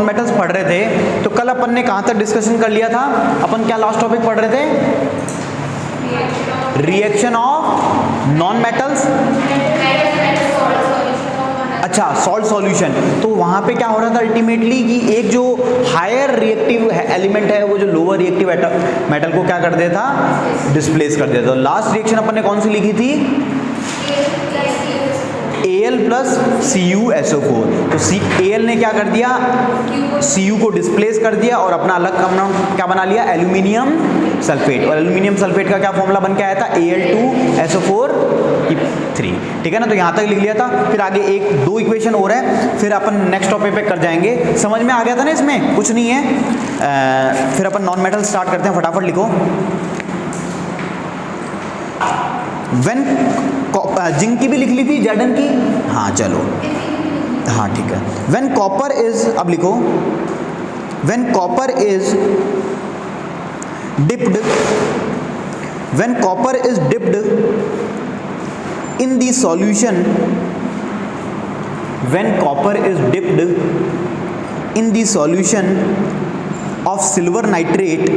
Metals पढ़ रहे थे तो कल अपन ने कहाँ तक डिस्कशन कर लिया था? अपन क्या लास्ट टॉपिक पढ़ रहे थे? रिएक्शन ऑफ नॉन मेटल्स, अच्छा सॉल्ट सॉल्यूशन। तो वहां पे क्या हो रहा था अल्टीमेटली कि एक जो हायर रिएक्टिव एलिमेंट है वो जो लोअर रिएक्टिव मेटल को क्या कर देता था? डिस्प्लेस कर देता था। लास्ट रिएक्शन अपन ने कौन सी लिखी थी? Al plus CuSO4। तो Al ने क्या कर दिया? Cu को डिस्प्लेस कर दिया और अपना अलग कंपाउंड क्या बना लिया? Aluminium sulphate. और एल्यूमिनियम सल्फेट का क्या फॉर्मूला बन के आया था? Al2SO4 ठीक है ना। तो यहां तक लिख लिया था। फिर आगे एक दो इक्वेशन और है, फिर अपन नेक्स्ट टॉपिक पे कर जाएंगे। समझ में आ गया था ना? इसमें कुछ नहीं है। फिर अपन नॉन मेटल स्टार्ट करते हैं, फटाफट लिखो। व्हेन जिंक की भी लिख ली थी, जर्डन की, हाँ चलो, हाँ ठीक है। व्हेन कॉपर इज, अब लिखो, when copper is dipped, when copper is dipped in the solution, when copper is dipped in the solution of silver nitrate,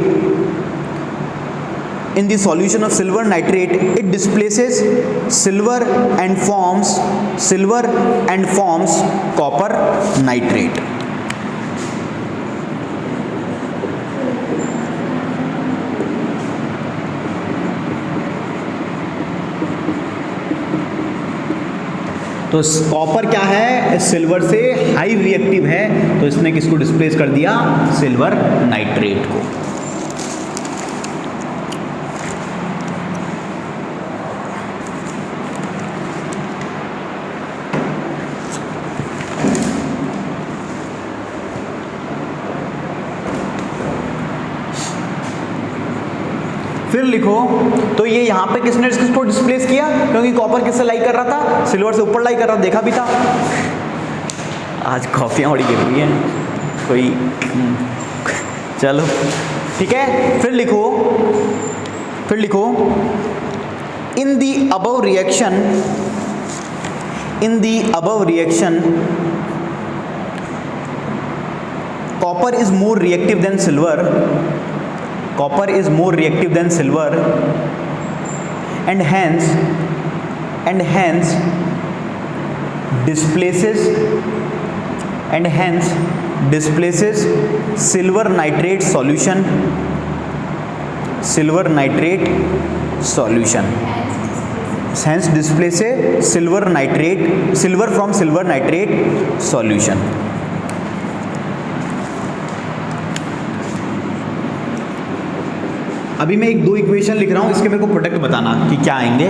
in the solution of silver nitrate, it displaces silver and forms copper nitrate. तो copper क्या है? Silver से high reactive है, तो इसने किसको displace कर दिया? सिल्वर नाइट्रेट को। फिर लिखो, तो ये यहाँ पे किसने किसको डिस्प्लेस किया? क्योंकि कॉपर किससे लाई कर रहा था? सिल्वर से ऊपर लाई कर रहा था, देखा भी था। आज कॉफियाँ बड़ी गिर रही हैं कोई, चलो ठीक है। फिर लिखो, in the above reaction copper is more reactive than silver, copper is more reactive than silver, and hence displaces silver nitrate solution, hence displaces silver from silver nitrate solution. अभी मैं एक दो इक्वेशन लिख रहा हूं, इसके मेरे को प्रोडक्ट बताना कि क्या आएंगे।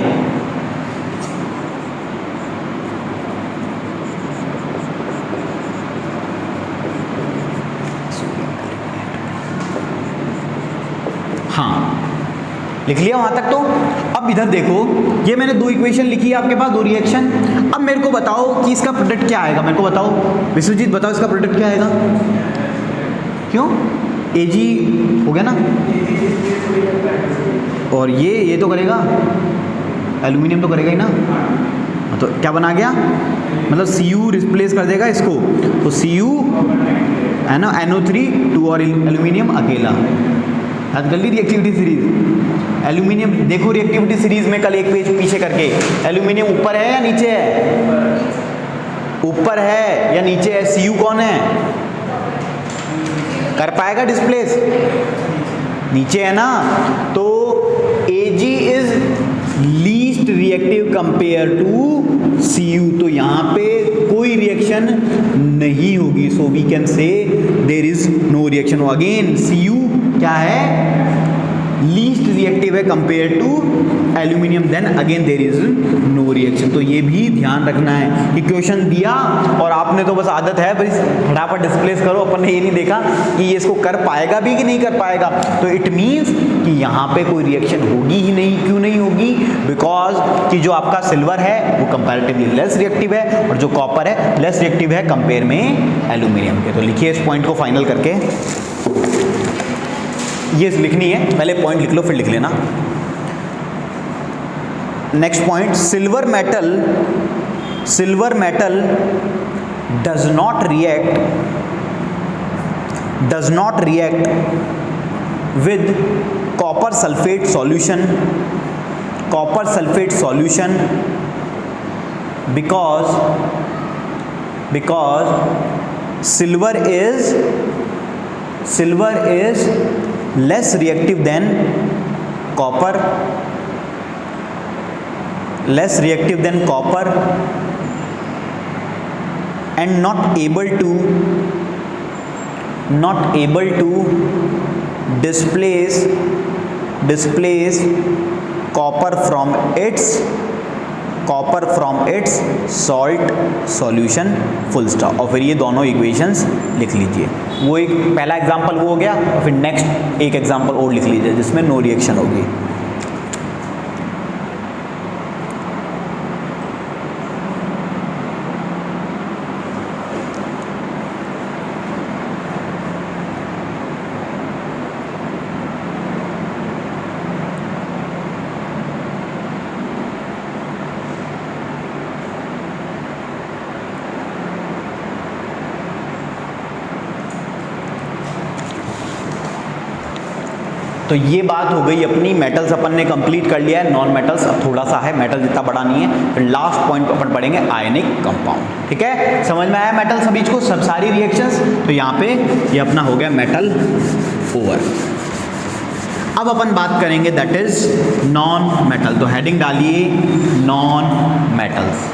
हाँ लिख लिया वहां तक। तो अब इधर देखो, ये मैंने दो इक्वेशन लिखी है आपके पास, दो रिएक्शन। अब मेरे को बताओ कि इसका प्रोडक्ट क्या आएगा। मेरे को बताओ विश्वजीत, बताओ इसका प्रोडक्ट क्या आएगा? क्यों? Ag हो गया ना, और ये तो करेगा, एल्यूमिनियम तो करेगा ही ना। तो क्या बना गया? मतलब Cu रिप्लेस कर देगा इसको, तो Cu है ना, NO3 2 और एल्यूमिनियम अकेला। याद कर ली रिएक्टिविटी सीरीज। एल्यूमिनियम देखो रिएक्टिविटी सीरीज में कल एक पेज पीछे करके, एल्यूमिनियम ऊपर है या नीचे है? ऊपर है या नीचे है? Cu कौन है? कर पाएगा डिस्प्लेस? नीचे है ना। तो Ag is least reactive compare to Cu, तो यहां पे कोई रिएक्शन नहीं होगी। So we can say there is no reaction. Again Cu क्या है? लीस्ट रिएक्टिव है compare to aluminium, then again there is no reaction. तो ये भी ध्यान रखना है कि क्वेश्चन दिया और आपने तो बस आदत है बस फटाफट डिस्प्लेस करो। अपन ने ये नहीं देखा कि ये इसको कर पाएगा भी कि नहीं कर पाएगा। तो इट मीन्स कि यहाँ पे कोई रिएक्शन होगी ही नहीं। क्यों नहीं होगी? बिकॉज कि जो आपका सिल्वर है वो कंपैरेटिवली लेस रिएक्टिव है और जो कॉपर है लेस रिएक्टिव है कंपेयर में एल्यूमिनियम के। तो लिखिए इस पॉइंट को फाइनल करके, ये लिखनी है, पहले पॉइंट लिख लो फिर लिख लेना। Next point, silver metal does not react does not react with copper sulfate solution because silver is less reactive than copper and not able to displace copper from its salt solution, full stop। और फिर ये दोनों equations लिख लीजिए। वो एक पहला example वो हो गया, और फिर नेक्स्ट एक एग्जांपल और लिख लीजिए जिसमें नो रिएक्शन होगी। तो ये बात हो गई अपनी, मेटल्स अपन ने कंप्लीट कर लिया है। नॉन मेटल्स अब थोड़ा सा है, मेटल जितना बड़ा नहीं है। फिर लास्ट पॉइंट अपन पढ़ेंगे आयनिक कंपाउंड। ठीक है, समझ में आया मेटल सभी को, सब सारी रिएक्शंस। तो यहाँ पे ये अपना हो गया मेटल ओवर। अब अपन बात करेंगे दैट इज नॉन मेटल। तो हेडिंग डालिए नॉन मेटल्स।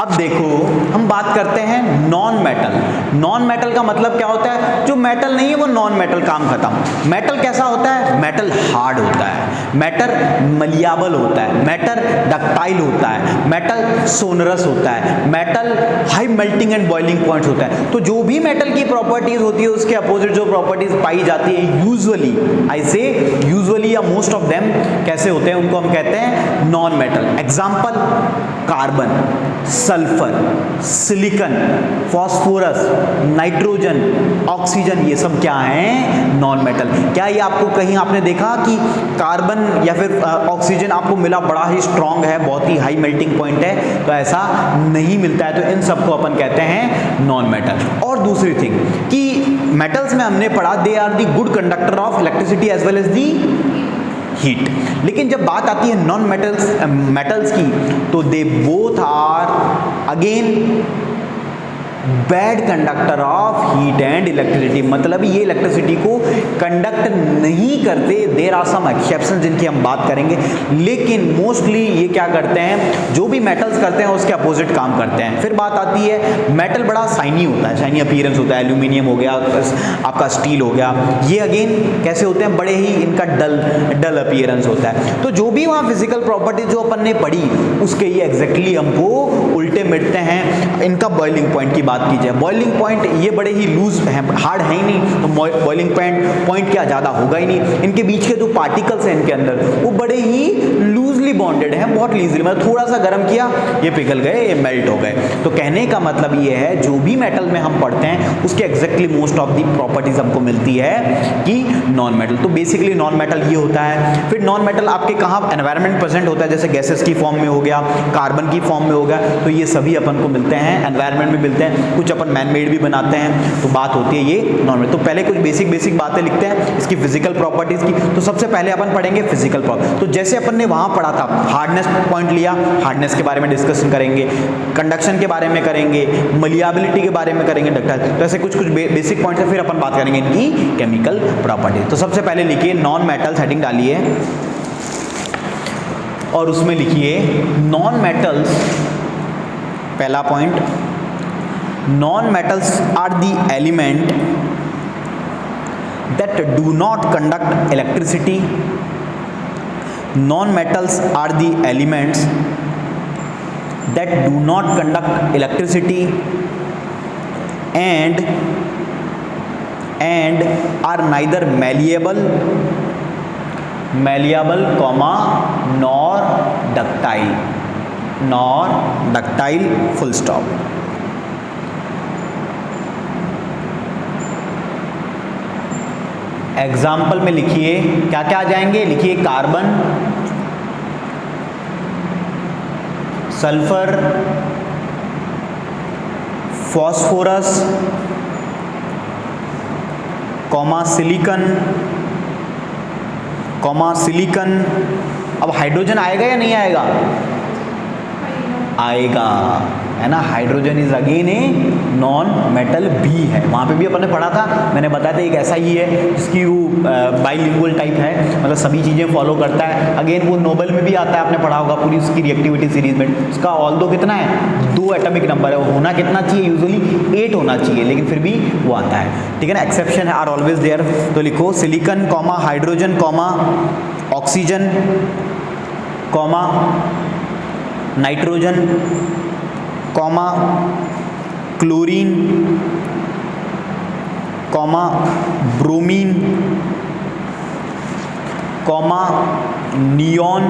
अब देखो हम बात करते हैं नॉन मेटल। नॉन मेटल का मतलब क्या होता है? जो मेटल नहीं है वो नॉन मेटल, काम खत्म। मेटल कैसा होता है? मेटल हार्ड होता है, मेटल मलियाबल होता है, मेटल डक्टाइल होता है, मेटल सोनरस होता है, metal high melting and boiling points होता है। तो जो भी मेटल की प्रॉपर्टीज होती है उसके अपोजिट जो प्रॉपर्टीज पाई जाती है यूजुअली, आई से यूजुअली या मोस्ट ऑफ देम कैसे होते हैं, उनको हम कहते हैं non metal. Example carbon, sulphur, silicon, phosphorus, nitrogen, oxygen, ये सब क्या हैं? Non metal. क्या ये आपको कहीं आपने देखा कि कार्बन या फिर ऑक्सीजन आपको मिला बड़ा ही स्ट्रांग है, बहुत ही हाई मेल्टिंग पॉइंट है? तो ऐसा नहीं मिलता है। तो इन सबको अपन कहते हैं नॉन मेटल। और दूसरी थिंग कि मेटल्स में हमने पढ़ा they are the good conductor of electricity as well as the heat. लेकिन जब बात आती है नॉन मेटल्स की, तो they both are again bad conductor of heat and electricity. मतलब ये इलेक्ट्रिसिटी को कंडक्ट नहीं करते। देयर आर सम एक्सेप्शन जिनकी हम बात करेंगे, लेकिन मोस्टली ये क्या करते हैं, जो भी मेटल्स करते हैं उसके अपोजिट काम करते हैं। फिर बात आती है मेटल बड़ा शाइनी होता है, शाइनी अपीयरेंस होता है। एल्यूमिनियम हो गया, आपका स्टील हो गया, ये अगेन कैसे होते हैं? बड़े ही इनका डल अपीयरेंस होता है। तो जो भी वहाँ फिजिकल प्रॉपर्टी जो अपन ने पढ़ी उसके ये एग्जैक्टली हमको उल्टे मिलते हैं। इनका बॉइलिंग पॉइंट की बात की जाए, बॉइलिंग पॉइंट ये बड़े ही लूज है, हार्ड है ही नहीं, तो बॉइलिंग पॉइंट क्या ज़्यादा होगा ही नहीं। इनके बीच के जो पार्टिकल्स हैं इनके अंदर वो बड़े ही लूजली बॉन्डेड हैं, बहुत ईजिली, मतलब थोड़ा सा गर्म किया ये पिघल गए, ये मेल्ट हो गए। तो कहने का मतलब ये है जो भी मेटल में हम पढ़ते हैं उसके exactly most of the properties हमको मिलती है कि नॉन मेटल। तो बेसिकली नॉन मेटल ये होता है। फिर नॉन मेटल आपके कहाँ एनवायरनमेंट प्रेजेंट होता है, जैसे गैसेस की फॉर्म में हो गया, कार्बन की फॉर्म में हो गया, तो ये सभी अपन को मिलते हैं, एनवायरनमेंट में मिलते हैं, कुछ अपन मैन मेड भी बनाते हैं। तो बात होती है ये नॉन मेटल। तो पहले कुछ बेसिक बातें लिखते हैं इसकी फिजिकल प्रॉपर्टीज की। तो सबसे पहले अपन पढ़ेंगे फिजिकल प्रॉपर्टी। तो जैसे अपन ने वहां पढ़ा था, हार्डनेस पॉइंट लिया, हार्डनेस के बारे में डिस्कशन करेंगे, कंडक्शन के बारे में करेंगे, मलियाबिलिटी के बारे में करेंगे, डक्टाइल। तो ऐसे कुछ बेसिक पॉइंट्स है, फिर अपन बात करेंगे इनकी केमिकल प्रॉपर्टीज। तो सबसे पहले लिखिए नॉन मेटल्स, हेडिंग डालिए और उसमें लिखिए नॉन मेटल्स। पहला point, non-metals are the element that do not conduct electricity. Non-metals are the elements that do not conduct electricity and are neither malleable, nor ductile, full stop। Example में लिखिए क्या क्या आ जाएंगे, लिखिए कार्बन, सल्फर, फॉस्फोरस, सिलिकन। अब hydrogen आएगा या नहीं आएगा? आएगा, है ना। Hydrogen is again a non metal भी है, वहाँ पे भी अपन ने पढ़ा था, मैंने बताया था एक ऐसा ही है जिसकी वो बाइलिंगुअल टाइप है, मतलब सभी चीज़ें फॉलो करता है। अगेन वो नोबेल में भी आता है, आपने पढ़ा होगा पूरी उसकी रिएक्टिविटी सीरीज में। उसका ऑल्दो कितना है, 2 एटॉमिक नंबर है, वो होना कितना चाहिए, यूजुअली 8 होना चाहिए, लेकिन फिर भी वो आता है, ठीक है ना। Exception are always there. तो लिखो silicon comma hydrogen comma oxygen comma nitrogen comma chlorine comma bromine comma neon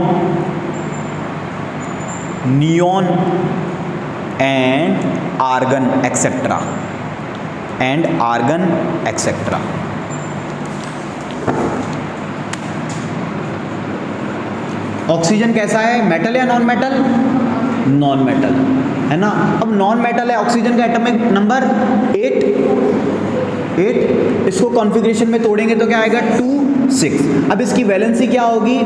and argon etcetera oxygen कैसा है, मेटल या नॉन मेटल? नॉन मेटल, है ना। अब नॉन मेटल है, ऑक्सीजन का एटॉमिक नंबर 8। इसको कॉन्फ़िगरेशन में तोड़ेंगे तो क्या आएगा, 2 6। अब इसकी वैलेंसी क्या होगी,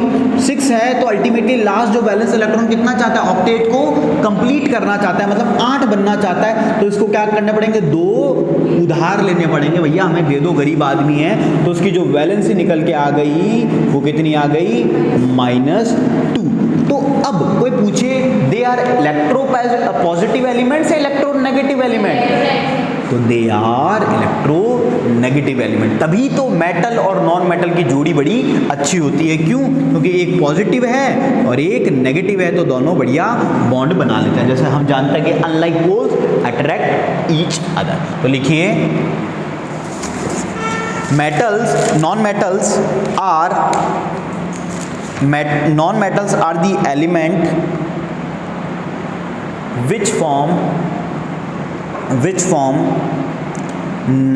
6 है, तो अल्टीमेटली लास्ट जो वैलेंस इलेक्ट्रॉन कितना चाहता है, ऑक्टेट को कंप्लीट करना चाहता है, मतलब 8 बनना चाहता है। तो इसको क्या करने पड़ेंगे, 2 उधार लेने पड़ेंगे, भैया हमें दे दो, गरीब आदमी है। तो उसकी जो वैलेंसी निकल के आ गई वो कितनी आ गई, -2। तो अब कोई पूछे they are electro positive elements या इलेक्ट्रो नेगेटिव एलिमेंट, तो they are electro negative element. तभी तो मेटल और नॉन मेटल की जोड़ी बड़ी अच्छी होती है, क्यों, क्योंकि एक पॉजिटिव है और एक नेगेटिव है, तो दोनों बढ़िया बॉन्ड बना लेते हैं। जैसे हम जानते हैं कि unlike poles attract each other. तो लिखिए non-metals are the element which form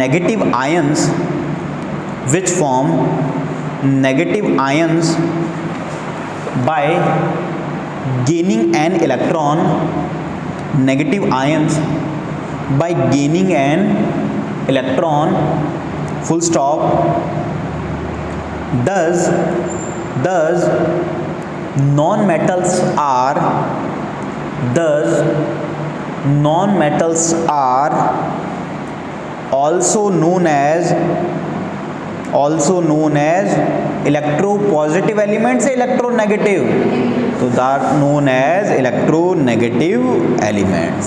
negative ions by gaining an electron, full stop. Thus non-metals are also known as electropositive elements, electronegative, तो they are known as electronegative elements।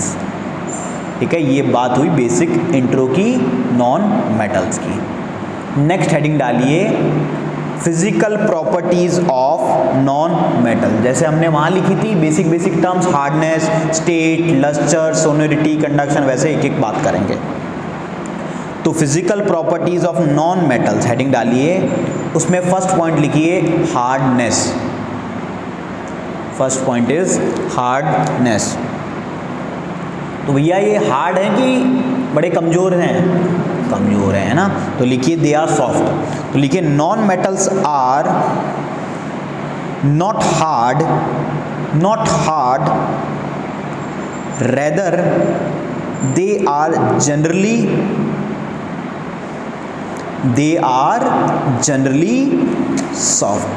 ठीक है, ये बात हुई basic intro की non metals की। Next heading डालिए physical properties of non metal. जैसे हमने वहाँ लिखी थी basic terms, hardness, state, lustre, sonority, conduction, वैसे एक एक बात करेंगे। तो physical properties of non metals heading डालिए, उसमें फर्स्ट पॉइंट लिखिए hardness. First point is hardness. तो भैया ये हार्ड है कि बड़े कमज़ोर हैं? कमज़ोर है ना, तो लिखिए दे आर सॉफ्ट। तो लिखिए non metals are not hard rather they are generally soft.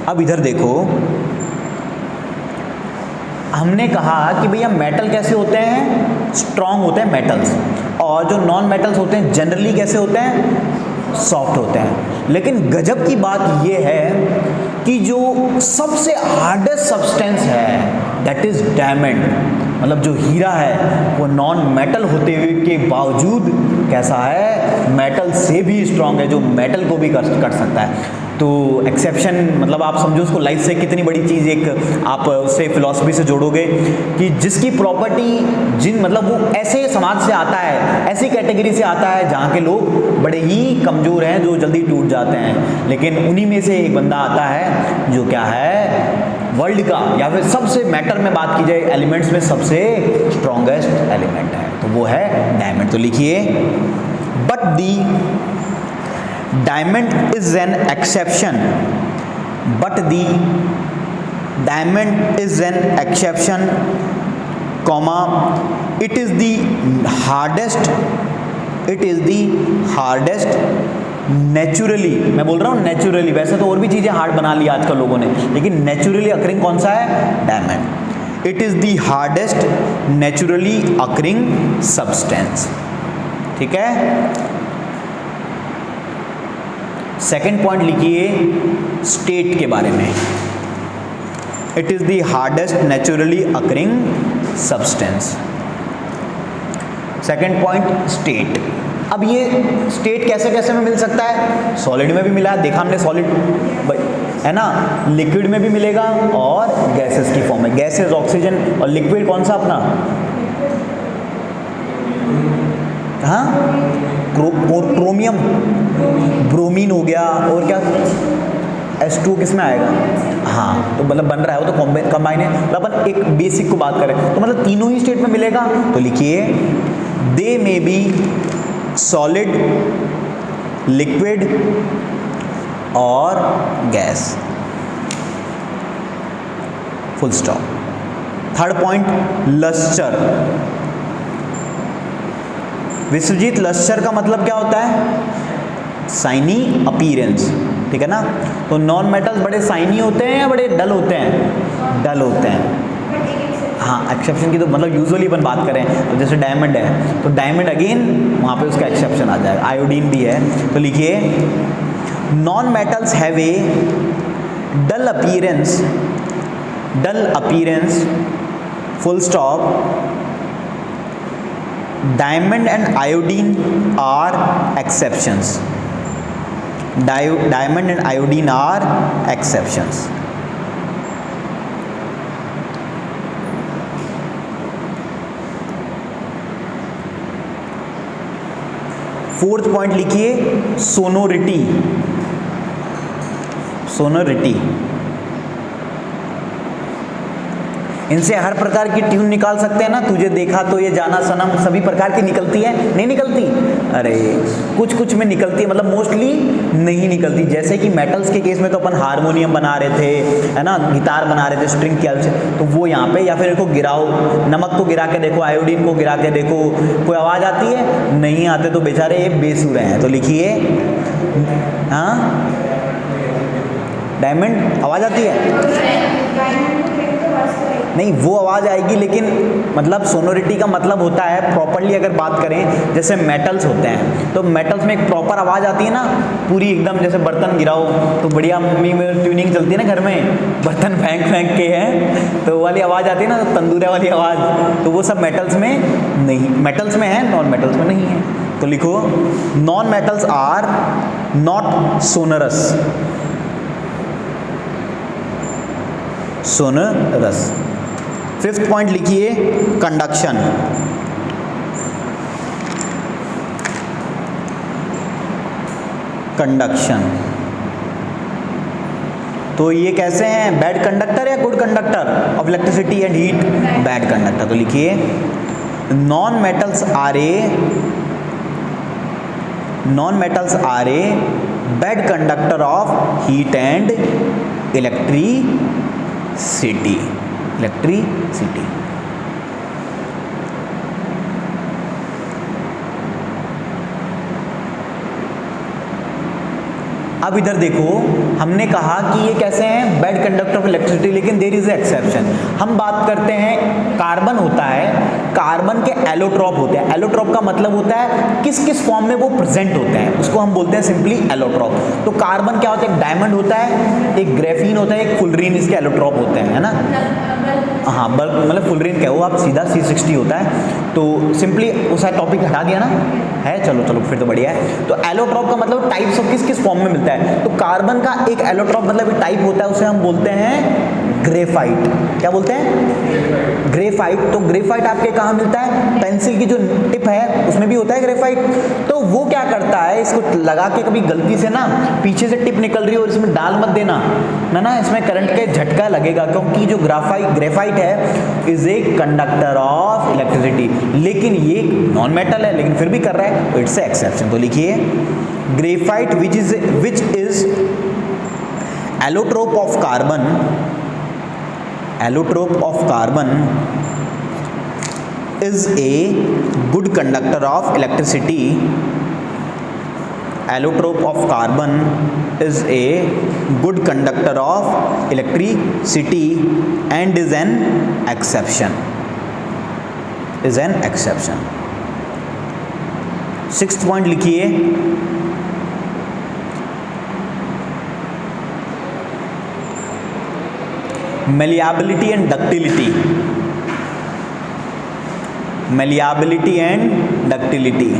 अब इधर देखो, हमने कहा कि भैया मेटल कैसे होते हैं, स्ट्रॉन्ग होते हैं मेटल्स, और जो नॉन मेटल्स होते हैं जनरली कैसे होते हैं, सॉफ्ट होते हैं। लेकिन गजब की बात ये है कि जो सबसे हार्डेस्ट सब्सटेंस है दैट इज डायमंड, मतलब जो हीरा है वो नॉन मेटल होते हुए के बावजूद कैसा है, मेटल से भी स्ट्रॉन्ग है, जो मेटल को भी कर सकता है। तो एक्सेप्शन मतलब आप समझो उसको लाइफ से कितनी बड़ी चीज़, एक आप उससे फिलॉसफी से जोड़ोगे कि जिसकी प्रॉपर्टी मतलब वो ऐसे समाज से आता है, ऐसी कैटेगरी से आता है जहाँ के लोग बड़े ही कमज़ोर हैं, जो जल्दी टूट जाते हैं, लेकिन उन्हीं में से एक बंदा आता है जो क्या है, वर्ल्ड का या फिर सबसे मैटर में बात की जाए एलिमेंट्स में सबसे स्ट्रॉन्गेस्ट एलिमेंट है, तो वो है डायमंड। तो लिखिए but the diamond is an exception, but the diamond is an exception, comma it is the hardest, it is the hardest naturally, मैं बोल रहा हूँ नेचुरली, वैसे तो और भी चीजें हार्ड बना ली आजकल लोगों ने, लेकिन नेचुरली अकरिंग कौन सा है? Diamond. It is the hardest naturally occurring substance. ठीक है, सेकेंड पॉइंट लिखिए स्टेट के बारे में। It is the hardest naturally occurring substance. Second point state. अब ये स्टेट कैसे कैसे में मिल सकता है? सॉलिड में भी मिला है, देखा हमने सॉलिड है ना, लिक्विड में भी मिलेगा और गैसेस की फॉर्म में, गैसेस ऑक्सीजन, और लिक्विड कौन सा अपना? हाँ, क्रोमियम, ब्रोमीन हो गया, और क्या H2 किस में आएगा? हाँ, तो मतलब बन रहा है वो तो कंबाइन है, मतलब अपन एक बेसिक को बात करें तो मतलब तीनों ही स्टेट में मिलेगा। तो लिखिए they may be solid, liquid और gas, full stop. Third point lustre. Vishwajeet, lustre का मतलब क्या होता है? साइनी अपीयरेंस, ठीक है ना। तो नॉन मेटल्स बड़े साइनी होते हैं या बड़े डल होते हैं? डल होते हैं। हाँ, एक्सेप्शन की तो मतलब यूजुअली अपन बात करें तो जैसे डायमंड है तो डायमंड अगेन वहाँ पे उसका एक्सेप्शन आ जाएगा, आयोडीन भी है। तो लिखिए non metals have a dull appearance, dull appearance, full stop. Diamond and iodine are exceptions, diamond and iodine are exceptions. Fourth point लिखिए सोनोरिटी, सोनोरिटी। इनसे हर प्रकार की ट्यून निकाल सकते हैं ना, तुझे देखा तो ये जाना सनम, सभी प्रकार की निकलती है? नहीं निकलती? अरे कुछ कुछ में निकलती है, मतलब मोस्टली नहीं निकलती। जैसे कि मेटल्स के केस में तो अपन हारमोनियम बना रहे थे, है ना, गिटार बना रहे थे स्ट्रिंग की हेल्प से, तो वो यहाँ पे, या फिर इनको गिराओ, नमक को गिरा के देखो, आयोडीन को गिरा के देखो, कोई आवाज़ आती है? नहीं आते, तो बेचारे ये बेसुर हैं। तो लिखिए हाँ, डायमंड आवाज़ आती है? नहीं, वो आवाज़ आएगी, लेकिन मतलब सोनोरिटी का मतलब होता है प्रॉपरली अगर बात करें, जैसे मेटल्स होते हैं तो मेटल्स में एक प्रॉपर आवाज़ आती है ना, पूरी एकदम, जैसे बर्तन गिराओ तो बढ़िया मम्मी में ट्यूनिंग चलती है ना घर में, बर्तन फेंक फेंक के हैं तो वाली आवाज़ आती है ना, तो तंदूरा वाली आवाज़, तो वो सब मेटल्स में नहीं, मेटल्स में है, नॉन मेटल्स में नहीं है। तो लिखो non metals are not sonorous, sonorous. Fifth point लिखिए कंडक्शन। कंडक्शन तो ये कैसे हैं? बैड कंडक्टर या good conductor of electricity and heat? Bad conductor. तो लिखिए non metals are a bad conductor of heat and electricity. अब इधर देखो, हमने कहा कि ये कैसे हैं? बैड कंडक्टर ऑफ इलेक्ट्रिसिटी, लेकिन देयर इज ए एक्सेप्शन। हम बात करते हैं, कार्बन होता है, कार्बन के एलोट्रॉप होते हैं। एलोट्रॉप का मतलब होता है किस किस फॉर्म में वो प्रेजेंट होते हैं, उसको हम बोलते हैं सिंपली एलोट्रॉप। तो कार्बन क्या होता है? एक डायमंड होता है, एक ग्रेफीन होता है, एक फुलरीन, इसके एलोट्रॉप होते हैं, है ना। हाँ, बल्क मतलब फुलरीन कहो आप, सीधा C60 होता है। तो सिंपली उस टॉपिक हटा दिया ना है, चलो फिर तो बढ़िया है। तो एलोट्रॉप का मतलब टाइप्स ऑफ किस किस फॉर्म में मिलता है। तो कार्बन का एक एलोट्रॉप मतलब एक टाइप होता है, उसे हम बोलते हैं ग्रेफाइट। क्या बोलते हैं? ग्रेफाइट। तो ग्रेफाइट आपके कहाँ मिलता है? पेंसिल की जो टिप है उसमें भी होता है ग्रेफाइट। तो वो क्या करता है, इसको लगा के कभी गलती से ना पीछे से टिप निकल रही है और इसमें डाल मत देना ना, इसमें करंट का झटका लगेगा, क्योंकि जो ग्रेफाइट है is a conductor of of electricity, लेकिन ये नॉन मेटल है लेकिन फिर भी कर रहा है, तो इट्स ए एक्सेप्शन। तो लिखिए graphite which is allotrope of carbon, allotrope of carbon is a good conductor of electricity, allotrope of carbon is a good conductor of electricity and is an exception, is an exception। Sixth point लिखिए malleability and ductility, malleability and ductility।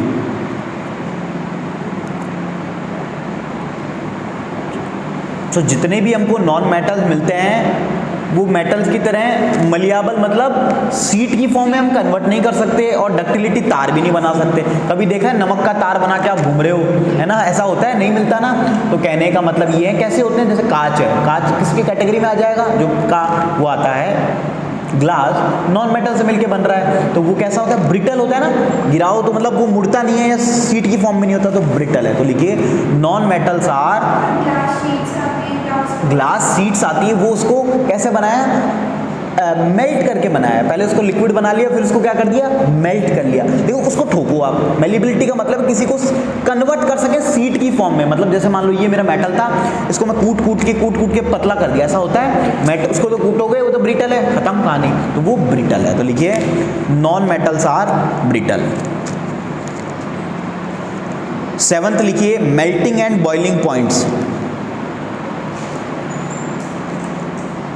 तो जितने भी हमको non metals मिलते हैं वो metals की तरह मलियाबल मतलब सीट की फॉर्म में हम कन्वर्ट नहीं कर सकते, और डक्टिलिटी तार भी नहीं बना सकते। कभी देखा है नमक का तार बना के आप घूम रहे हो, है ना, ऐसा होता है, नहीं मिलता ना। तो कहने का मतलब ये है कैसे होते हैं, जैसे कांच है, कांच किसकी कैटेगरी में आ जाएगा, जो का वो आता है ग्लास, नॉन मेटल से मिलके बन रहा है, तो वो कैसा होता है, ब्रिटल होता है ना, गिराओ तो मतलब वो मुड़ता नहीं है या सीट की फॉर्म में नहीं होता, तो ब्रिटल है। तो लिखिए non metals are, glass sheets आती है, वो उसको कैसे बनाया, मेल्ट करके बनाया। पहले उसको लिक्विड बना लिया, फिर उसको क्या कर दिया, मेल्ट कर लिया। देखो उसको ठोको आप, मेलिबिलिटी का मतलब किसी को कन्वर्ट कर सके सीट की फॉर्म में, मतलब जैसे मान लो ये मेरा मेटल था, इसको मैं कूट कूट के पतला कर दिया, ऐसा होता है। मेटल उसको तो कूटोगे वो तो ब्रिटल है, खत्म कहानी, तो वो ब्रिटल है। तो लिखिए non metals are brittle. Seventh लिखिए melting and boiling points,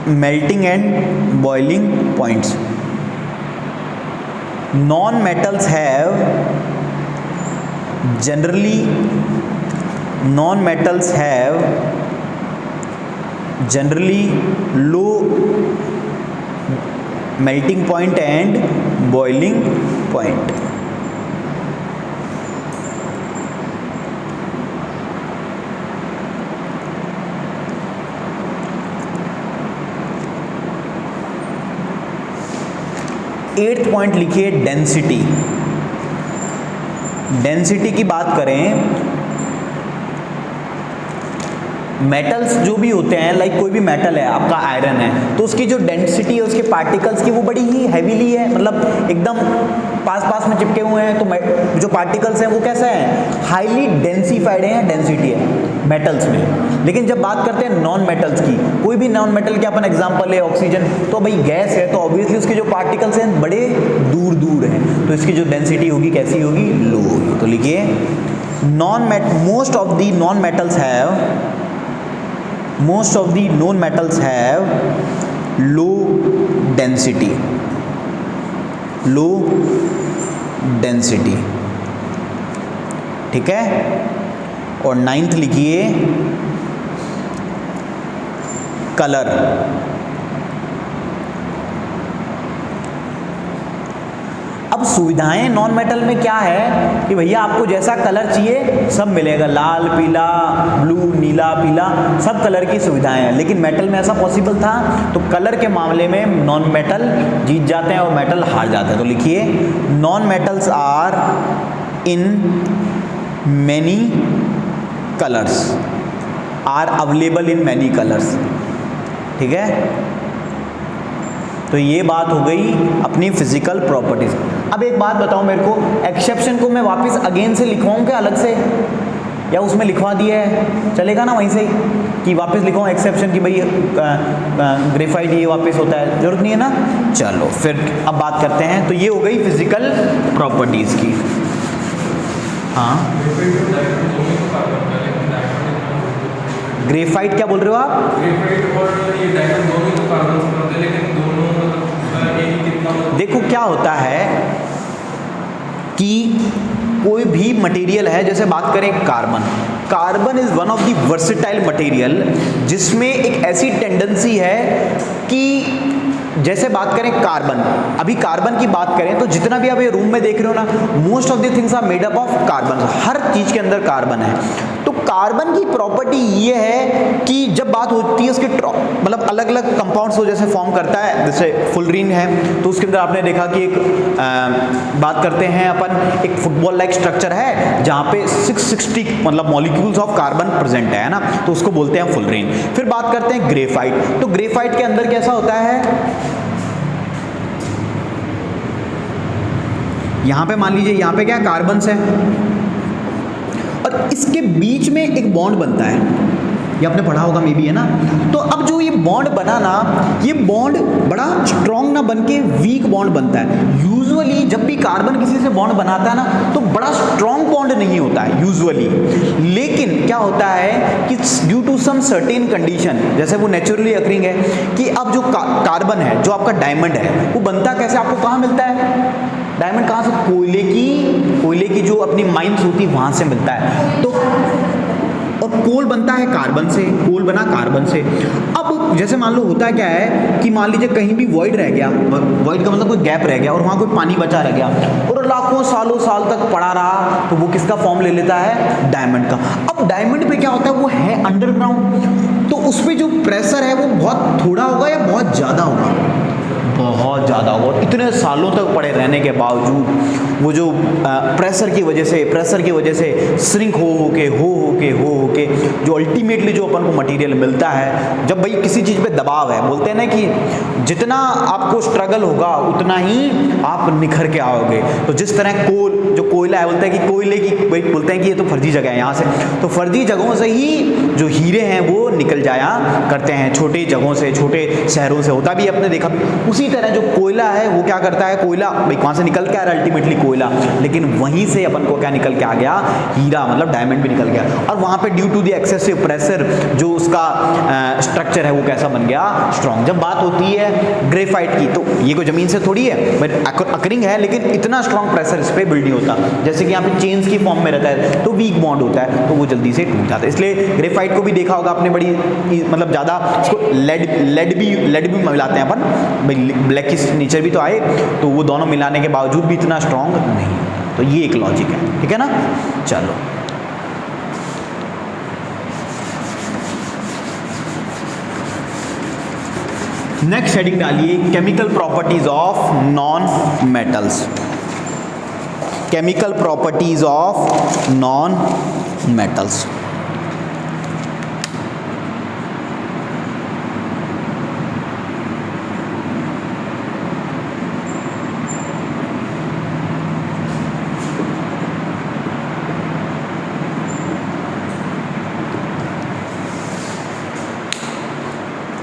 melting and boiling points, non metals have generally, non metals have generally low melting point and boiling point। Eighth point लिखिए डेंसिटी। डेंसिटी की बात करें, metals जो भी होते हैं, like कोई भी मेटल है, आपका आयरन है, तो उसकी जो डेंसिटी है उसके पार्टिकल्स की वो बड़ी ही हैवीली है, मतलब एकदम पास पास में चिपके हुए हैं। तो जो पार्टिकल्स हैं वो कैसे हैं, हाईली डेंसिफाइड है, डेंसिटी है मेटल्स में। लेकिन जब बात करते हैं नॉन मेटल्स की, कोई भी नॉन मेटल के अपन एग्जांपल है ऑक्सीजन, तो भाई गैस है, तो ऑब्वियसली उसके जो पार्टिकल्स हैं बड़े दूर दूर हैं, तो इसकी जो डेंसिटी होगी कैसी होगी, लो होगी। तो लिखिए most of the non metals have, most of the known metals have low density, low density, ठीक है। और नाइन्थ लिखिए कलर। अब सुविधाएं नॉन मेटल में क्या है कि भैया आपको जैसा कलर चाहिए सब मिलेगा, लाल पीला ब्लू नीला पीला सब कलर की सुविधाएं हैं। लेकिन मेटल में ऐसा पॉसिबल था, तो कलर के मामले में नॉन मेटल जीत जाते हैं और मेटल हार जाते हैं। तो लिखिए non metals are in many colours, are available in many colours, ठीक है। तो ये बात हो गई अपनी फिजिकल प्रॉपर्टीज। अब एक बात बताओ मेरे को, एक्सेप्शन को मैं वापस अगेन से लिखवाऊं क्या अलग से, या उसमें लिखवा दिया है चलेगा ना वहीं से कि वापस लिखवाऊं एक्सेप्शन की, भाई ग्रेफाइट ये वापस होता है, जरूरत नहीं है ना। चलो फिर अब बात करते हैं। तो ये हो गई फिजिकल प्रॉपर्टीज की। हाँ ग्रेफाइट क्या बोल रहे हो आप, ग्रेफाइट और ये डायमंड दोनों तो कार्बन से बनते हैं, लेकिन दोनों मतलब एक कितना, देखो क्या होता है कि कोई भी मटेरियल है, जैसे बात करें carbon, carbon is one of the versatile material, जिसमें एक ऐसी टेंडेंसी है कि जैसे बात करें कार्बन, अभी कार्बन की बात करें तो जितना भी आप ये रूम में देख रहे हो ना, most of the things are made up of carbon, हर चीज के अंदर कार्बन है। तो कार्बन की प्रॉपर्टी ये है कि जब बात होती है उसके मतलब अलग अलग कंपाउंड्स को जैसे फॉर्म करता है, जैसे फुलरीन है तो उसके अंदर आपने देखा कि एक बात करते हैं अपन, एक फुटबॉल लाइक स्ट्रक्चर है जहाँ पे 660 मतलब मॉलिक्यूल्स ऑफ कार्बन प्रेजेंट है ना, तो उसको बोलते हैं फुलरीन। फिर बात करते हैं ग्रेफाइट, तो ग्रेफाइट के अंदर कैसा होता है, यहां पे मान लीजिए यहां पे क्या कार्बन्स है और इसके बीच में एक बॉन्ड बनता है, ये आपने पढ़ा होगा मे बी, है ना। तो अब जो ये बॉन्ड बना ना, ये बॉन्ड बड़ा स्ट्रॉन्ग ना बन के वीक बॉन्ड बनता है। यूजुअली जब भी कार्बन किसी से बॉन्ड बनाता है ना तो बड़ा स्ट्रॉन्ग बॉन्ड नहीं होता है यूजुअली, लेकिन क्या होता है कि due to some certain condition, जैसे वो नेचुरली अकरिंग है कि अब जो कार्बन है, जो आपका डायमंड है, वो बनता कैसे, आपको कहाँ मिलता है डायमंड, कहाँ से, कोयले की जो अपनी माइंस होती है वहां से मिलता है। तो और कोल बनता है कार्बन से, कोल बना कार्बन से। अब जैसे मान लो होता क्या है कि मान लीजिए कहीं भी वॉइड रह गया, वॉइड का मतलब कोई गैप रह गया और वहाँ कोई पानी बचा रह गया और लाखों सालों साल तक पड़ा रहा, तो वो किसका फॉर्म ले लेता है, डायमंड का। अब डायमंड पे क्या होता है, वो है अंडरग्राउंड, तो उस पर जो प्रेशर है वो बहुत थोड़ा होगा या बहुत ज़्यादा होगा, बहुत ज़्यादा होगा। इतने सालों तक पड़े रहने के बावजूद वो जो प्रेशर की वजह से श्रिंक हो के जो अल्टीमेटली जो अपन को मटेरियल मिलता है, जब भाई किसी चीज़ पे दबाव है, बोलते हैं ना कि जितना आपको स्ट्रगल होगा उतना ही आप निखर के आओगे। तो जिस तरह जो कोयला है, बोलते हैं कि कोयले की, बोलते हैं कि ये तो फर्जी जगह है यहाँ से, तो फर्जी जगहों से ही जो हीरे हैं वो निकल जाया करते हैं, छोटी जगहों से, छोटे शहरों से होता भी आपने देखा। उसी तरह जो कोयला है वो क्या करता है, कोयला भाई वहाँ से निकल के आ रहा है अल्टीमेटली कोयला, लेकिन वहीं से अपन को क्या निकल के आ गया, हीरा मतलब डायमंड भी निकल गया। और वहाँ पे due to the excessive pressure जो उसका स्ट्रक्चर है वो कैसा बन गया, स्ट्रॉन्ग। जब बात होती है ग्रेफाइट की, तो ये कोई जमीन से थोड़ी है, बट अकरिंग है, लेकिन इतना स्ट्रॉन्ग प्रेशर इस पर बिल्ड नहीं होता। जैसे कि यहाँ पे चेन्स की फॉर्म में रहता है तो वीक बॉन्ड होता है, तो वो जल्दी से टूट जाता है। इसलिए ग्रेफाइट को भी देखा होगा आपने, बड़ी मतलब ज़्यादा इसको लेड भी मिलाते हैं अपन, भाई ब्लैक की नेचर भी तो आए, तो वो दोनों मिलाने के बावजूद भी इतना स्ट्रॉन्ग नहीं। तो ये एक लॉजिक है, ठीक है ना। चलो नेक्स्ट हेडिंग डालिए, chemical properties of non metals. Chemical properties of non metals.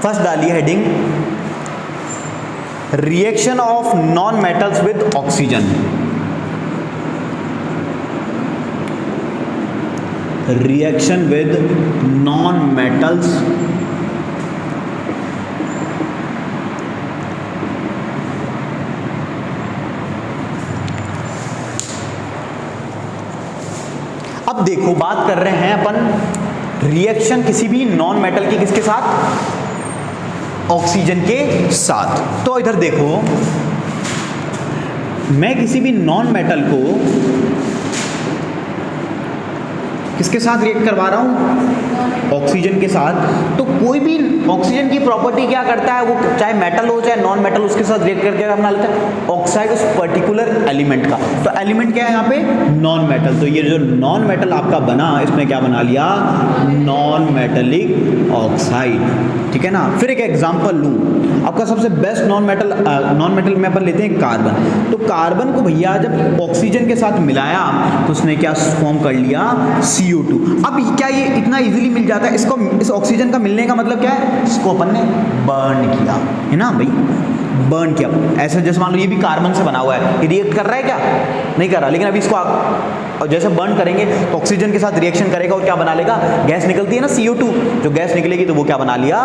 First डालिए heading, reaction of non metals with oxygen. Reaction with non metals अब देखो बात कर रहे हैं अपन रिएक्शन किसी भी नॉन मेटल की किसके साथ, ऑक्सीजन के साथ। तो इधर देखो, मैं किसी भी नॉन मेटल को किसके साथ रिएक्ट करवा रहा हूं, ऑक्सीजन के साथ। तो कोई भी ऑक्सीजन की प्रॉपर्टी क्या करता है, वो चाहे मेटल हो चाहे नॉन मेटल, उसके साथ रिएक्ट करके बना लेता है ऑक्साइड उस पर्टिकुलर एलिमेंट का। तो एलिमेंट क्या है यहाँ पे, नॉन मेटल। तो ये जो नॉन मेटल आपका बना, इसमें क्या बना लिया, नॉन मेटेलिक ऑक्साइड, ठीक है ना। फिर एक एग्जांपल लूं, आपका सबसे बेस्ट नॉन मेटल में अपन लेते हैं कार्बन। तो कार्बन को भैया जब ऑक्सीजन के साथ मिलाया तो उसने क्या फॉर्म कर लिया, CO2। अब क्या ये इतना इजीली मिल जाता है, इसको इस ऑक्सीजन का मिलने का मतलब क्या है, इसको अपन ने बर्न किया, है ना भाई, बर्न किया। ऐसे जैसे मान लो ये भी कार्बन से बना हुआ है, ये रिएक्ट कर रहा है क्या, नहीं कर रहा, लेकिन अभी इसको और जैसे बर्न करेंगे तो ऑक्सीजन के साथ रिएक्शन करेगा और क्या बना लेगा, गैस निकलती है ना CO2, जो गैस निकलेगी तो वो क्या बना लिया,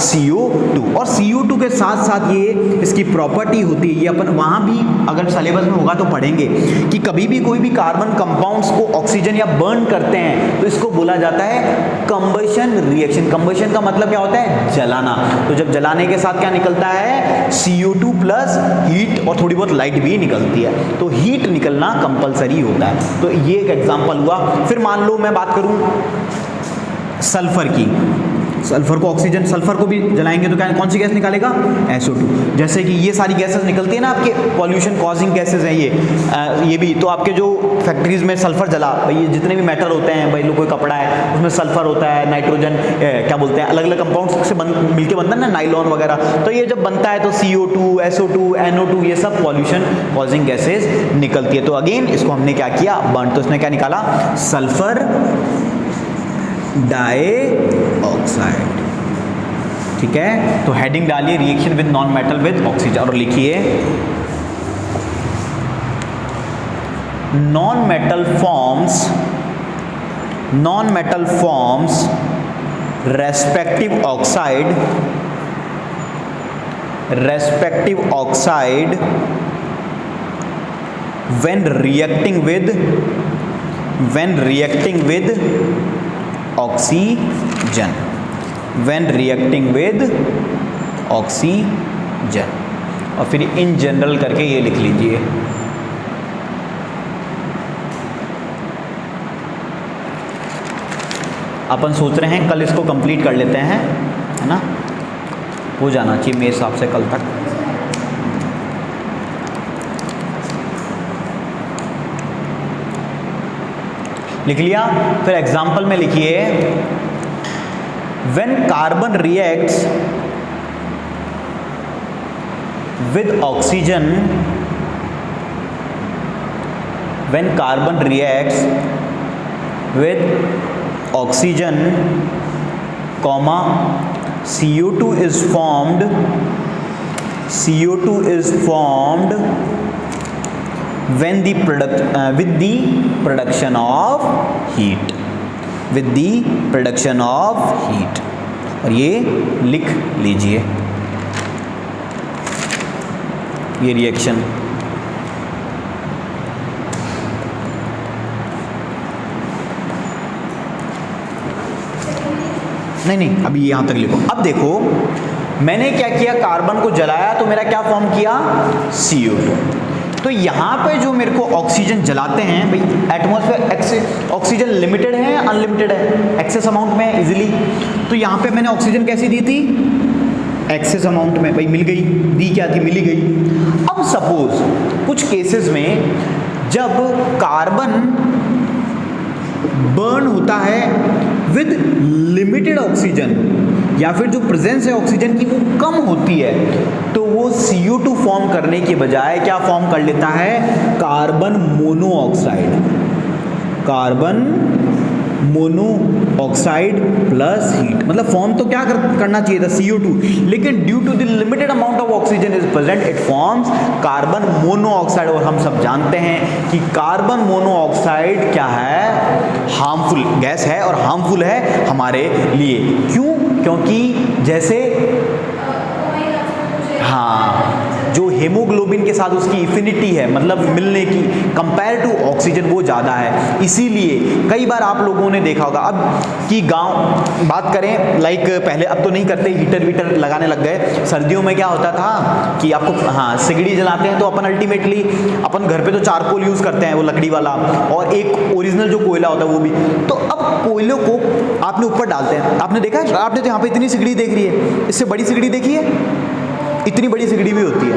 CO2। और CO2 के साथ साथ ये इसकी प्रॉपर्टी होती है, ये अपन वहाँ भी अगर सिलेबस में होगा तो पढ़ेंगे कि कभी भी कोई भी कार्बन कंपाउंड्स को ऑक्सीजन या बर्न करते हैं तो इसको बोला जाता है कंबशन रिएक्शन। कंबशन का मतलब क्या होता है, जलाना। तो जब जलाने के साथ क्या निकलता है, CO2 प्लस हीट और थोड़ी बहुत लाइट भी निकलती है, तो हीट निकलना कंपलसरी होता है। तो ये एक एग्जांपल हुआ। फिर मान लो मैं बात करूं सल्फर की, सल्फर को ऑक्सीजन, सल्फर को भी जलाएंगे तो क्या कौन सी गैस निकालेगा? SO2। जैसे कि ये सारी गैसेस निकलती है ना आपके पॉल्यूशन कॉजिंग गैसेस हैं ये भी। तो आपके जो फैक्ट्रीज में सल्फर जला, भाई ये जितने भी मेटल होते हैं, भाई लो कोई कपड़ा है उसमें सल्फर होता है, नाइट्रोजन क्या बोलते हैं, अलग अलग कंपाउंड्स से मिलके बनता है ना, नाइलॉन वगैरह। तो ये जब बनता है तो CO2, SO2, NO2 ये सब पॉल्यूशन कॉजिंग गैसेज निकलती है। तो अगेन इसको हमने क्या किया? बर्न। तो इसने क्या निकाला? Sulphur dioxide. ठीक है, तो हेडिंग डालिए reaction with non metal with oxygen और लिखिए non metal forms respective oxide when reacting with oxygen. और फिर इन जनरल करके ये लिख लीजिए। अपन सोच रहे हैं कल इसको कंप्लीट कर लेते हैं, है ना, हो जाना चाहिए मेरे हिसाब से कल तक। लिख लिया? फिर एग्जाम्पल में लिखिए when carbon reacts with oxygen, comma CO2 is formed when the with the production of heat, और ये लिख लीजिए ये रिएक्शन। नहीं अभी यहां तक लिखो। अब देखो मैंने क्या किया, कार्बन को जलाया तो मेरा क्या फॉर्म किया? CO2। तो यहाँ पे जो मेरे को ऑक्सीजन जलाते हैं भाई, एटमॉस्फेयर ऑक्सीजन लिमिटेड है अनलिमिटेड है? एक्सेस अमाउंट में इजीली। तो यहाँ पे मैंने ऑक्सीजन कैसी दी थी? एक्सेस अमाउंट में, भाई मिल गई, दी क्या थी? मिली गई। अब सपोज कुछ केसेस में जब कार्बन बर्न होता है विद लिमिटेड ऑक्सीजन, या फिर जो प्रेजेंस है ऑक्सीजन की वो कम होती है, तो वो CO2 फॉर्म करने के बजाय क्या फॉर्म कर लेता है? Carbon monoxide plus heat. मतलब फॉर्म तो क्या करना चाहिए था? CO2, लेकिन due to the limited amount of oxygen is present it forms carbon monoxide. और हम सब जानते हैं कि कार्बन मोनोऑक्साइड क्या है? हार्मफुल गैस है और हार्मफुल है हमारे लिए। क्यों? क्योंकि जैसे जो हेमोग्लोबिन के साथ उसकी इफिनिटी है, मतलब मिलने की, कंपेयर टू ऑक्सीजन वो ज़्यादा है। इसीलिए कई बार आप लोगों ने देखा होगा अब कि गांव बात करें, लाइक पहले, अब तो नहीं करते, हीटर वीटर लगाने लग गए। सर्दियों में क्या होता था कि आपको सिगड़ी जलाते हैं तो अपन अल्टीमेटली अपन घर पे तो चारकोल यूज़ करते हैं, वो लकड़ी वाला, और एक ओरिजिनल जो कोयला होता है वो भी। तो अब कोयले को आपने ऊपर डालते हैं। आपने देखा है, आपने तो यहाँ पे इतनी सिगड़ी देख रही है, इससे बड़ी सिगड़ी देखी है? इतनी बड़ी सिगड़ी भी होती है,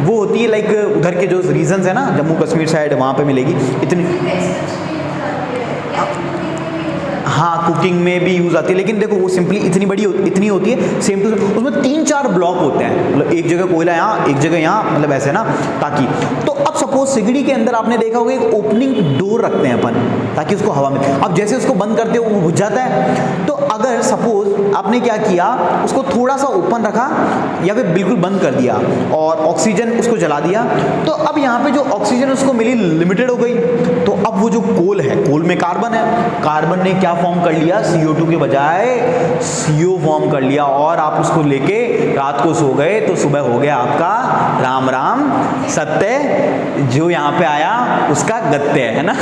वो होती है लाइक उधर के जो रीजन्स है ना, जम्मू कश्मीर साइड, वहाँ पे मिलेगी इतनी। कुकिंग में भी यूज़ आती है, लेकिन देखो वो सिंपली इतनी होती है, सेम टू उसमें 3-4 ब्लॉक होते हैं, मतलब एक जगह कोयला यहाँ, एक जगह यहाँ, मतलब ऐसे ना, ताकि। तो अब सपोज सिगड़ी के अंदर आपने देखा होगा एक ओपनिंग डोर रखते हैं अपन, ताकि उसको हवा में, अब जैसे उसको बंद करते हो वो बुझ जाता है। तो अगर सपोज आपने क्या किया, उसको थोड़ा सा ओपन रखा या फिर बिल्कुल बंद कर दिया और ऑक्सीजन उसको जला दिया, तो अब यहाँ पे जो ऑक्सीजन उसको मिली लिमिटेड हो गई। तो अब वो जो कोल है, कोल में कार्बन है, कार्बन ने क्या फॉर्म कर लिया? CO2 के बजाय CO फॉर्म कर लिया, और आप उसको लेके रात को सो गए तो सुबह हो गया आपका राम राम सत्य जो यहाँ पे आया उसका गत्य है ना।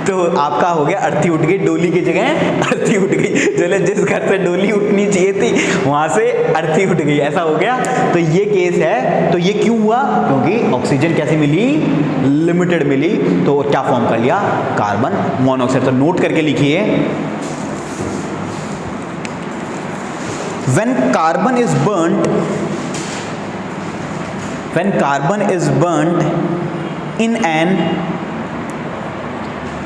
तो आपका हो गया अर्थी उठ गई, डोली की जगह अर्थी उठ गई। चले जिस घर से डोली उठनी चाहिए थी वहाँ से अर्थी उठ गई, ऐसा हो गया। तो ये केस है। तो ये क्यों हुआ? क्योंकि ऑक्सीजन कैसी मिली? लिमिटेड मिली। तो क्या फॉर्म कर लिया? Carbon monoxide. तो नोट करके लिखिए, when carbon is burnt in an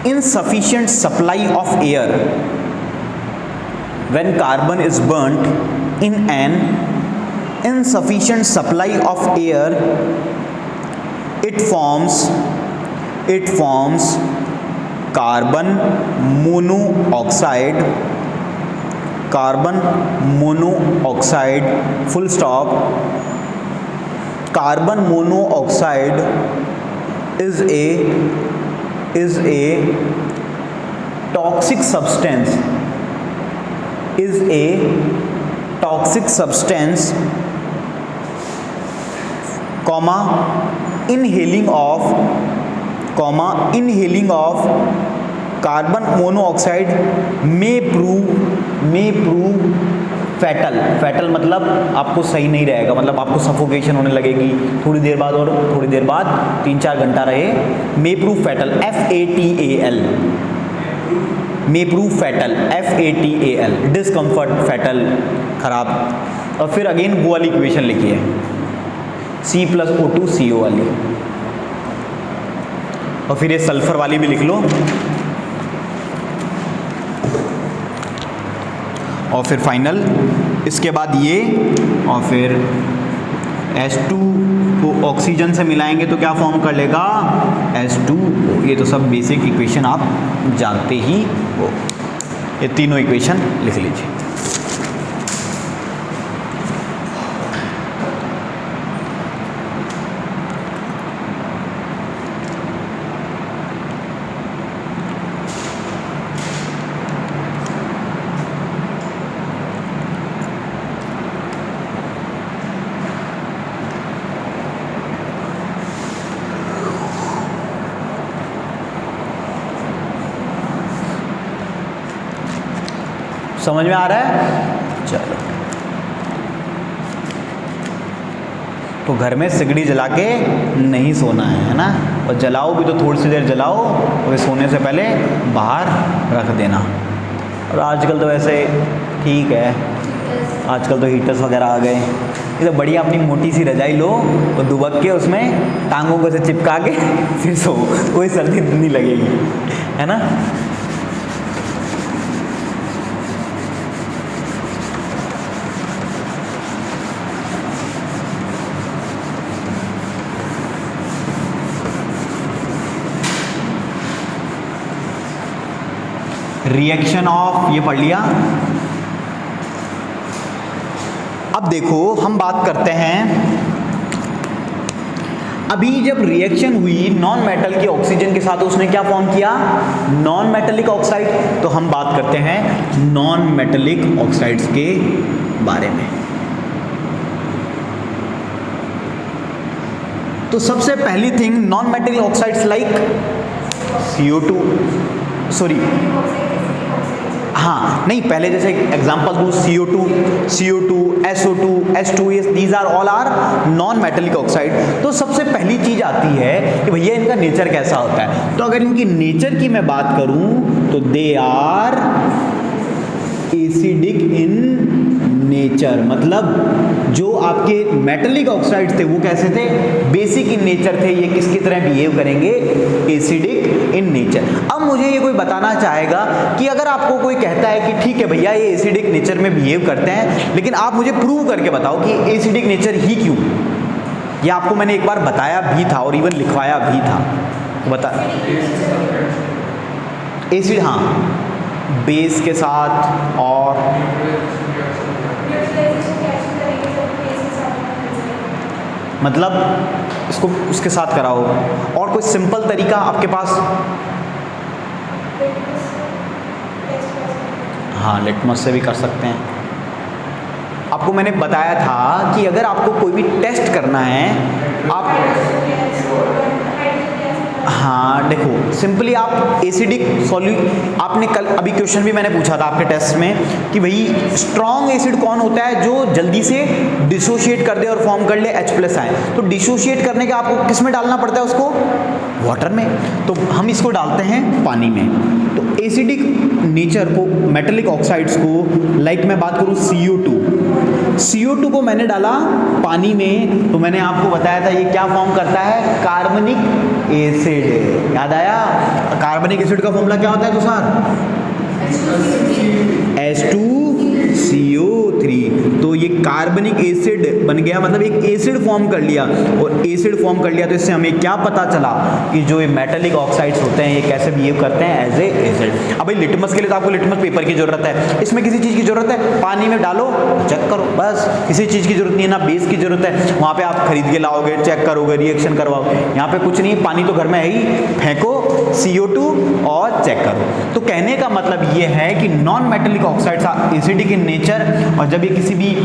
insufficient supply of air, when carbon is burnt in an insufficient supply of air, it forms carbon monoxide, full stop. Carbon monoxide is a toxic substance, inhaling of carbon monoxide may prove fatal मतलब आपको सही नहीं रहेगा, मतलब आपको suffocation होने लगेगी थोड़ी देर बाद, और थोड़ी देर बाद 3-4 घंटा रहे। may prove fatal, FATAL, may prove fatal, FATAL, discomfort, fatal, खराब। और फिर अगेन वो वाली इक्वेशन लिखिए, C+O2CO वाली, और फिर ये सल्फर वाली भी लिख लो, और फिर फाइनल इसके बाद ये, और फिर H2 को ऑक्सीजन से मिलाएंगे तो क्या फॉर्म कर लेगा? H2O। ये तो सब बेसिक इक्वेशन आप जानते ही हो। ये तीनों इक्वेशन लिख लीजिए। समझ में आ रहा है? चलो, तो घर में सिगड़ी जला के नहीं सोना है ना, और जलाओ भी तो थोड़ी सी देर जलाओ, और सोने से पहले बाहर रख देना। और आजकल तो वैसे ठीक है, आजकल तो हीटर्स वगैरह आ गए। ये तो बढ़िया अपनी मोटी सी रजाई लो और दुबक के उसमें टांगों को से चिपका के फिर सो, कोई सर्दी नहीं लगेगी, है ना। रिएक्शन ऑफ, ये पढ़ लिया। अब देखो हम बात करते हैं, अभी जब रिएक्शन हुई नॉन मेटल की ऑक्सीजन के साथ, उसने क्या फॉर्म किया? Non metallic oxide. तो हम बात करते हैं नॉन मेटेलिक ऑक्साइड्स के बारे में। तो सबसे पहली thing, non metallic oxides like CO2, sorry हाँ नहीं, पहले जैसे एग्जांपल दूँ, CO2, SO2, H2, these are all are non metallic oxide. तो सबसे पहली चीज आती है कि भैया इनका नेचर कैसा होता है। तो अगर इनकी नेचर की मैं बात करूं तो they are acidic in nature, मतलब जो आपके मेटेलिक ऑक्साइड्स थे वो कैसे थे? बेसिक इन नेचर थे। ये किसकी तरह बिहेव करेंगे? Acidic in nature. अब मुझे ये कोई बताना चाहेगा कि अगर आपको कोई कहता है कि ठीक है भैया ये एसिडिक नेचर में बिहेव करते हैं, लेकिन आप मुझे प्रूव करके बताओ कि एसिडिक नेचर ही क्यों। ये आपको मैंने एक बार बताया भी था और इवन लिखवाया भी था, बता। एसिड, हाँ, बेस के साथ, और मतलब इसको उसके साथ कराओ। और कोई सिंपल तरीका आपके पास? हाँ, लिटमस से भी कर सकते हैं। आपको मैंने बताया था कि अगर आपको कोई भी टेस्ट करना है, आप देखो सिंपली आप एसिडिक आपने कल अभी क्वेश्चन भी मैंने पूछा था आपके टेस्ट में कि भाई स्ट्रॉन्ग एसिड कौन होता है जो जल्दी से डिसोशिएट कर दे और फॉर्म कर ले H+ आए। तो डिसोशिएट करने के आपको किस में डालना पड़ता है उसको, वाटर में। तो हम इसको डालते हैं पानी में। तो एसिडिक नेचर को, मेटेलिक ऑक्साइड्स को, लाइक मैं बात करूं CO2 को मैंने डाला पानी में, तो मैंने आपको बताया था ये क्या फॉर्म करता है, कार्बनिक एसिड। याद आया? कार्बनिक एसिड का फॉर्मूला क्या होता है तुषार? H2CO3। तो ये कार्बनिक एसिड बन गया, मतलब एक एसिड फॉर्म कर लिया। और एसिड फॉर्म कर लिया तो इससे हमें क्या पता चला कि जो ये मेटेलिक ऑक्साइड्स होते हैं ये कैसे बिहेव करते हैं एज ए एसिड। अब भाई लिटमस के लिए तो आपको लिटमस पेपर की जरूरत है, इसमें किसी चीज़ की जरूरत है, पानी में डालो चेक करो, बस। किसी चीज़ की जरूरत नहीं है, ना बेस की जरूरत है, वहाँ पे आप खरीद के लाओगे, चेक करोगे, रिएक्शन करवाओगे। यहाँ पे कुछ नहीं, पानी तो घर में है ही, फेंको CO2 और चेक करो। तो कहने का मतलब ये है कि non metallic oxides are acidic in nature, और जब ये किसी भी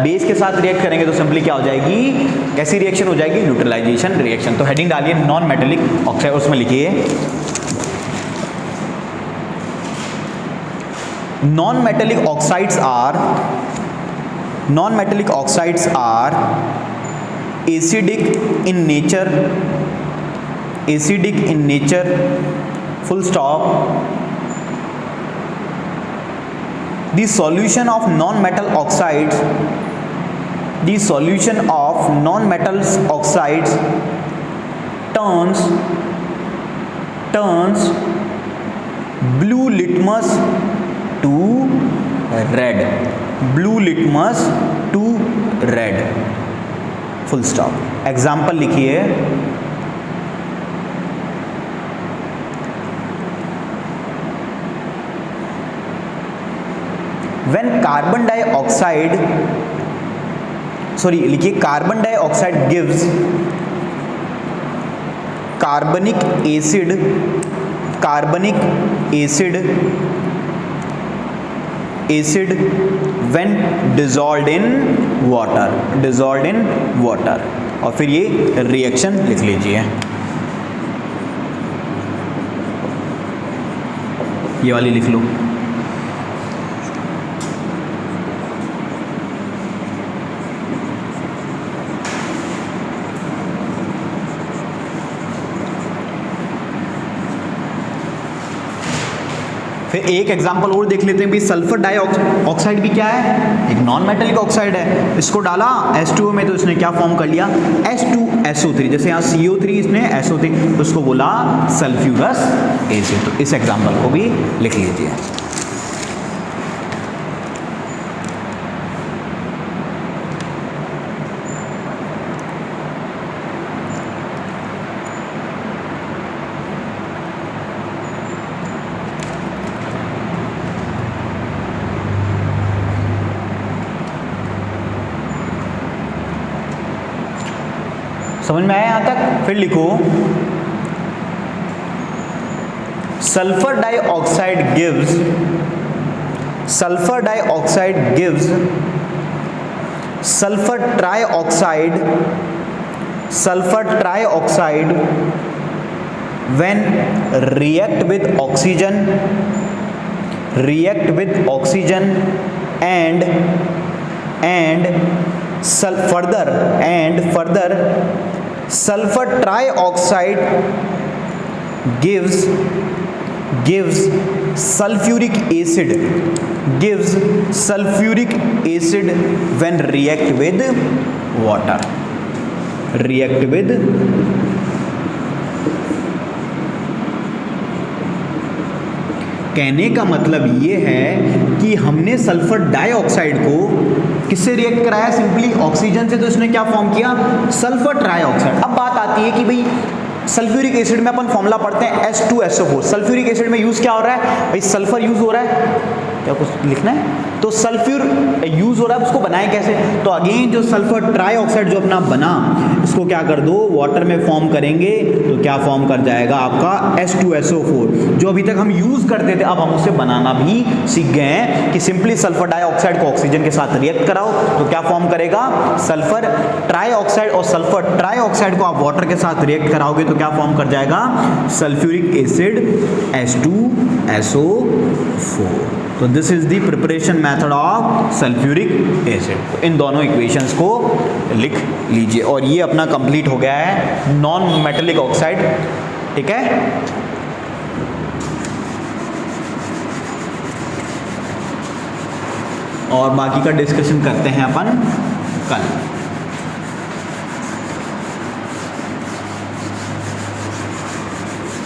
बेस के साथ रिएक्ट करेंगे तो सिंपली क्या हो जाएगी, कैसी रिएक्शन हो जाएगी, न्यूट्रलाइजेशन रिएक्शन। तो हेडिंग डालिए नॉन मेटेलिक ऑक्साइड, उसमें लिखिए non-metallic oxides are acidic in nature, full stop. The solution of non-metal oxides turns blue litmus to red, full stop. Example लिखिए, when carbon dioxide gives carbonic acid when dissolved in water, और फिर ये reaction लिख लीजिए, ये वाली लिख लो। फिर एक एग्जांपल और देख लेते हैं भी, सल्फर डाइऑक्साइड भी क्या है, एक नॉन मेटेलिक ऑक्साइड है। इसको डाला H2O में तो इसने क्या फॉर्म कर लिया, H2SO3। जैसे यहाँ CO3 इसने SO3, तो उसको बोला सल्फ्यूरस एसिड। तो इस एग्जांपल को भी लिख लीजिए। समझ में आया यहाँ तक? फिर लिखो, sulphur dioxide gives sulphur trioxide when react with oxygen and further sulfur trioxide gives sulfuric acid when react with water, कहने का मतलब ये है कि हमने सल्फर डाइऑक्साइड को किससे रिएक्ट कराया, सिंपली ऑक्सीजन से, तो इसने क्या फॉर्म किया, सल्फर ट्राइऑक्साइड। अब बात आती है कि भाई सल्फ्यूरिक एसिड में अपन फॉर्मूला पढ़ते हैं H2SO4। सल्फ्यूरिक एसिड में यूज क्या हो रहा है भाई, सल्फर यूज हो रहा है, क्या कुछ लिखना है, तो सल्फ्यूर यूज हो रहा है, उसको बनाए कैसे? तो अगेन जो सल्फर ट्राईऑक्साइड जो अपना बना, इसको क्या कर दो, वाटर में फॉर्म करेंगे तो क्या फॉर्म कर जाएगा आपका H2SO4, जो अभी तक हम यूज करते थे, अब हम उसे बनाना भी सीख गए हैं कि सिंपली सल्फर डाइऑक्साइड को ऑक्सीजन के साथ रिएक्ट कराओ तो क्या फॉर्म करेगा, सल्फर ट्राईऑक्साइड, और सल्फर ट्राईऑक्साइड को आप वाटर के साथ रिएक्ट कराओगे तो क्या फॉर्म कर जाएगा, सल्फ्यूरिक एसिड H2SO4। तो this is the preparation method of sulphuric acid. इन दोनों इक्वेशंस को लिख लीजिए और ये अपना कंप्लीट हो गया है नॉन मेटेलिक ऑक्साइड, ठीक है। और बाकी का डिस्कशन करते हैं अपन कल।